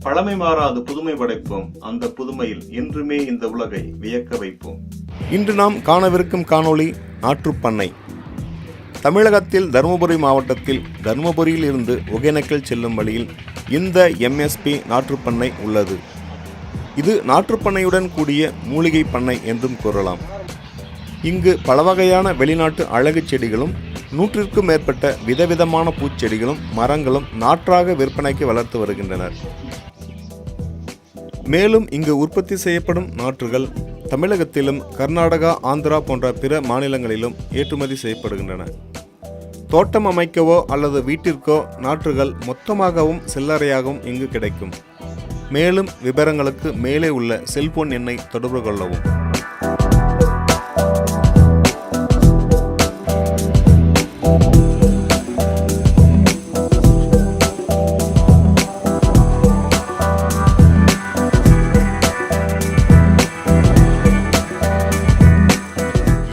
பழமை மாறாது புதுமை படைப்போம். அந்த புதுமையில் என்றுமே இந்த உலகை வியக்க வைப்போம். இன்று நாம் காணவிருக்கும் காணொளி நாற்றுப்பண்ணை. தமிழகத்தில் தருமபுரி மாவட்டத்தில் தருமபுரியில் இருந்து ஒகேனக்கல் செல்லும் வழியில் இந்த எம்எஸ்பி நாற்றுப்பண்ணை உள்ளது. இது நாற்றுப்பண்ணையுடன் கூடிய மூலிகை பண்ணை என்றும் கூறலாம். இங்கு பல வகையான வெளிநாட்டு அழகு செடிகளும் 100க்கும் மேற்பட்ட விதவிதமான பூச்செடிகளும் மரங்களும் நாற்றாக விற்பனைக்கு வளர்த்து வருகின்றனர். மேலும் இங்கு உற்பத்தி செய்யப்படும் நாற்றுகள் தமிழகத்திலும் கர்நாடகா, ஆந்திரா போன்ற பிற மாநிலங்களிலும் ஏற்றுமதி செய்யப்படுகின்றன. தோட்டம் அமைக்கவோ அல்லது வீட்டிற்கோ நாற்றுகள் மொத்தமாகவும் சில்லறையாகவும் இங்கு கிடைக்கும். மேலும் விவரங்களுக்கு மேலே உள்ள செல்போன் எண்ணை தொடர்பு கொள்ளவும்.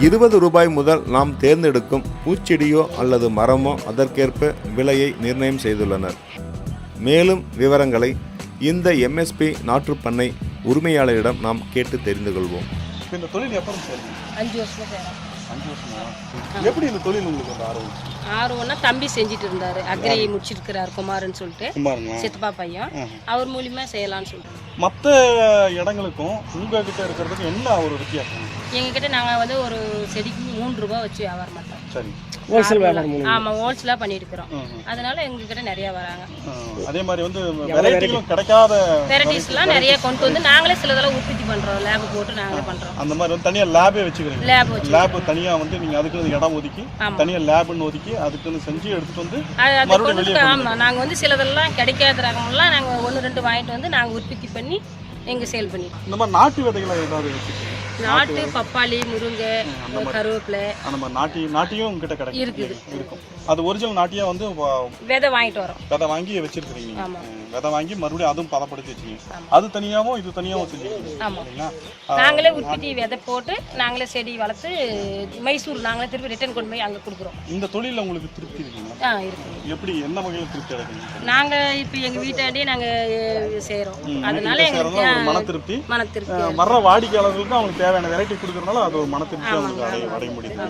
₹20 முதல் நாம் தேர்ந்தெடுக்கும் பூச்செடியோ அல்லது மரமோ அதற்கேற்ப விலையை நிர்ணயம் செய்துள்ளனர். மேலும் விவரங்களை இந்த எம்எஸ்பி நாற்றுப்பண்ணை உரிமையாளரிடம் நாம் கேட்டு தெரிந்து கொள்வோம். இந்த தொழில் எப்போ சரி? 5 வருஷமா செய்யறோம். 5 வருஷமா? எப்படி இந்த தொழில் உங்களுக்கு வந்து ஆர்வம்னா தம்பி செஞ்சுட்டு இருந்தாரு. அக்ரி முடிச்சிருக்கிறார் குமார்னு சொல்லிட்டு, சித்தப்பா பையன். அவர் மூலியமா செய்யலாம்னு சொல்லிட்டு. மற்ற இடங்களுக்கும் உங்ககிட்ட இருக்கிறதுக்கு என்ன ஒரு வித்தியாசம்? எங்ககிட்ட நாங்கள் வந்து ஒரு செடிக்கு ₹3 வச்சு வியாபாரம் பண்ணுறோம். சரி, ஹோல்சேல் வியாபாரம். ஆமாம், ஹோல்சேலாக பண்ணிட்டு இருக்கிறோம். அதனால எங்ககிட்ட நிறைய வராங்க. அதே மாதிரி வந்து வெரைட்டிகளும் கிடைக்காத வெரைட்டிஸ்லாம் நிறைய கொண்டு வந்து நாங்களே சிலதெல்லாம் உற்பத்தி பண்ணுறோம். லேப் போட்டு நாங்களே பண்ணுறோம். அந்த மாதிரி வந்து தனியாக லேபே வச்சுக்கிறீங்க? லேப் தனியாக வந்து நீங்கள் அதுக்கு இடம் ஒதுக்கி தனியாக லேப்னு ஒதுக்கி அதுக்குன்னு செஞ்சு எடுத்துட்டு வந்து ஆமாம், நாங்கள் வந்து சிலதெல்லாம் கிடைக்காத ரகமெல்லாம் நாங்கள் 1-2 வாங்கிட்டு வந்து நாங்கள் உற்பத்தி பண்ணி எங்க சேல் பண்ணிடுவோம். இந்த மாதிரி நாட்டு விதைகளை ஏதாவது வச்சுக்கீங்க? நாட்டு பப்பாளி, முருங்கை, கருவேப்பிலை அந்த மாதிரி நாட்டியும் உங்ககிட்ட கிடைக்கும்? இருக்கும். அது ஒரிஜினல் நாட்டியா வந்து விதை வாங்கிட்டு வரோம். விதை வாங்கி வச்சிருக்கீங்க? விதை வாங்கி மறுபடியும் அதுவும் பதப்படுத்தி வச்சுக்கீங்க. அது தனியாகவும் இது தனியாகவும் செஞ்சுருக்கீங்க? நாங்களே உற்பத்தி விதை போட்டு நாங்களே செடி வளர்த்து மைசூர் நாங்களே திருப்பி ரிட்டர்ன் கொண்டு போய் அங்கே கொடுக்குறோம். இந்த தொழிலில் உங்களுக்கு திருப்தி இருக்குங்களா? இருக்கு. எப்படி என்ன வகையில் திருப்தி அடைக்குங்க? நாங்கள் இப்போ எங்கள் வீட்டாண்டே நாங்கள் செய்கிறோம். அதனால எங்களுக்கு மன திருப்தி. வர்ற வாடிக்கையாளர்களுக்கு அவங்களுக்கு தேவையான வெரைட்டி கொடுக்கறதுனால அது ஒரு மன திருப்தி அவங்களுக்கு அடைய முடியுது.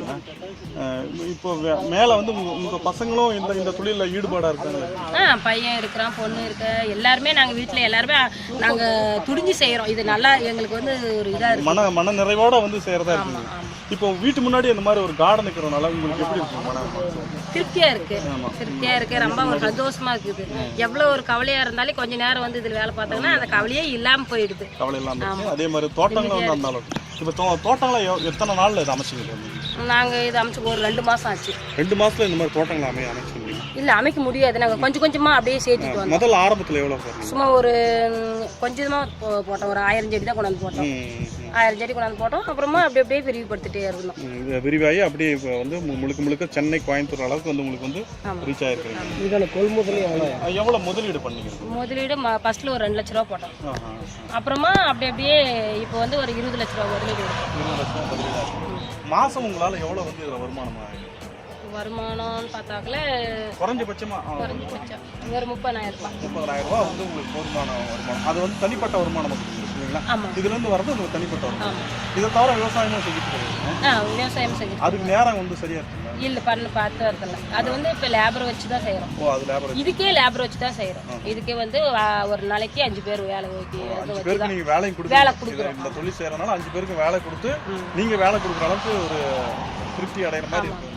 இப்போ மேலே வந்து உங்க பசங்களும் இந்த தொழிலில் ஈடுபாடாக இருக்காங்க? பையன் இருக்கிறான், பொண்ணு இருக்க, எல்லாருமே நாங்கள் வீட்டில் எல்லாருமே நாங்கள் துடிஞ்சு செய்கிறோம். இது நல்லா எங்களுக்கு வந்து ஒரு இதாக இருக்கு. மன நிறைவோட வந்து செய்கிறதா இருக்கு. இப்போ வீட்டு முன்னாடி இந்த மாதிரி ஒரு கார்டன் இருக்கிறதுனால உங்களுக்கு எப்படி இருக்கு? திருப்தியா இருக்கு. ரொம்ப ஒரு சந்தோஷமா இருக்குது. எவ்வளவு ஒரு கவலையா இருந்தாலும் கொஞ்ச நேரம் வந்து இதுல வேலை பார்த்தாங்கன்னா அந்த கவலையே இல்லாம போயிடுது. கவலை இல்லாம. அதே மாதிரி தோட்டங்களும் வந்து அந்த அளவுக்கு. இப்போ தோட்டங்களை எத்தனை நாள்ல இது அமைச்சிங்க? நாங்க இது அமைச்சு ஒரு 2 மாசம் ஆச்சு. 2 மாசத்துல இந்த மாதிரி தோட்டங்களை அமைச்சிருக்கீங்க? இல்ல, அமைக்க முடியாது. நாங்க கொஞ்சமா அப்படியே சேர்த்துட்டு வந்தோம். முதல்ல ஆரம்பத்துல எவ்வளவு? சும்மா ஒரு கொஞ்சமா போட்டோம். ஒரு 1000 செடி தான் கொண்டாந்து போட்டோம். 1000 செடி கொண்டாந்து போட்டோம். அப்புறமா அப்படியே விரிவுபடுத்திட்டே இருந்தோம். விரிவாகி அப்படியே இப்போ வந்து முழுக்க சென்னை, கோயம்புத்தூர் அளவுக்கு வந்து உங்களுக்கு வந்து ரீச் ஆயிருக்கீங்க. இதோட கொள்முதல் எவ்வளவு முதலீடு பண்ணீங்க? முதலீடு ஃபர்ஸ்ட்ல ஒரு 2 லட்ச ரூபா போட்டோம். அப்புறமா அப்படியே இப்போ வந்து ஒரு 20 லட்ச ரூபா முதலீடு. 20 லட்சம் முதலீடு. மாசம் உங்களால எவ்வளவு வந்து இதுல வருமானம் ஆகுது? வருமானம்னு பார்த்தாக்கல குறைஞ்சபட்சம் ஒரு 30,000 ரூபாய். 30,000 ரூபாய் வந்து உங்களுக்கு போதுமான வருமானம். அது வந்து தனிப்பட்ட வருமானம் இல்லைங்களா? இதுல இருந்து வரது உங்களுக்கு தனிப்பட்ட வருமானம். இதை தவிர விவசாயமும் செஞ்சுட்டு விவசாயம் செஞ்சு அதுக்கு நேரம் வந்து சரியா இருக்குங்களா? இல்ல, பார்த்து வரதில்ல. அது வந்து இப்போ லேபர் வச்சு தான் செய்யறோம். இதுக்கே லேபர் வச்சு தான் செய்யறோம். இதுக்கே வந்து ஒரு நாளைக்கு 5 பேர் வேலை கொடுக்குறோம். இந்த தொழில் செய்யறதுனால 5 பேருக்கு வேலை கொடுத்து நீங்க வேலை கொடுக்குற அளவுக்கு ஒரு திருப்தி அடைகிற மாதிரி இருக்கு.